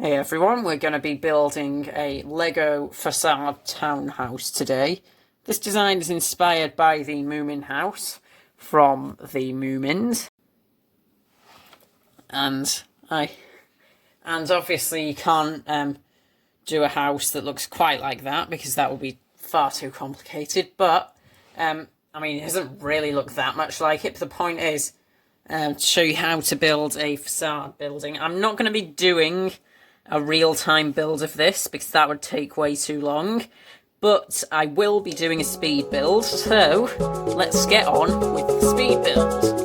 Hey everyone, we're going to be building a Lego facade townhouse today. This design is inspired by the Moomin house from the Moomins. And obviously you can't do a house that looks quite like that because that would be far too complicated. But, I mean, it doesn't really look that much like it. But the point is to show you how to build a facade building. I'm not going to be doing a real-time build of this because that would take way too long, but I will be doing a speed build, so let's get on with the speed build.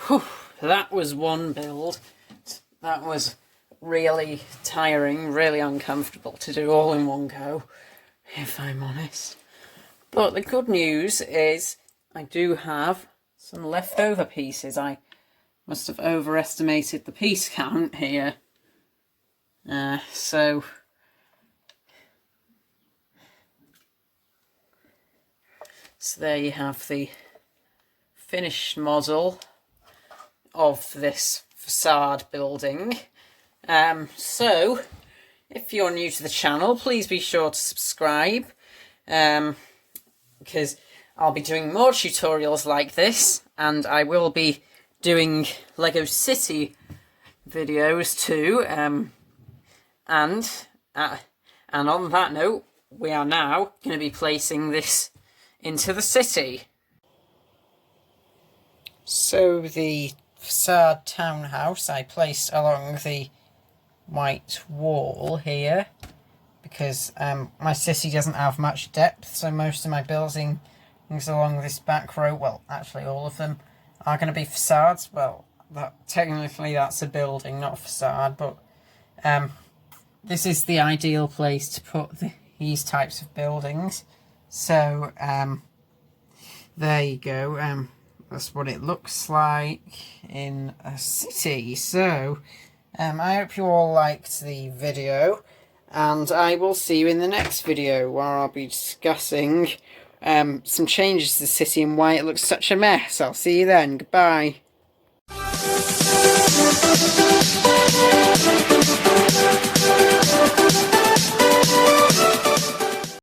Whew, that was one build. That was really tiring, really uncomfortable to do all in one go, if I'm honest. But the good news is I do have some leftover pieces. I must have overestimated the piece count here. So there you have the finished model of this facade building. So if you're new to the channel, please be sure to subscribe, because I'll be doing more tutorials like this, and I will be doing Lego City videos too. And on that note, we are now going to be placing this into the city. So the facade townhouse I placed along the white wall here because my city doesn't have much depth, so most of my buildings along this back row, well actually all of them, are going to be facades. Well, technically that's a building, not a facade, but this is the ideal place to put these types of buildings. So there you go. That's what it looks like in a city. So I hope you all liked the video, and I will see you in the next video where I'll be discussing some changes to the city and why it looks such a mess. I'll see you then. Goodbye.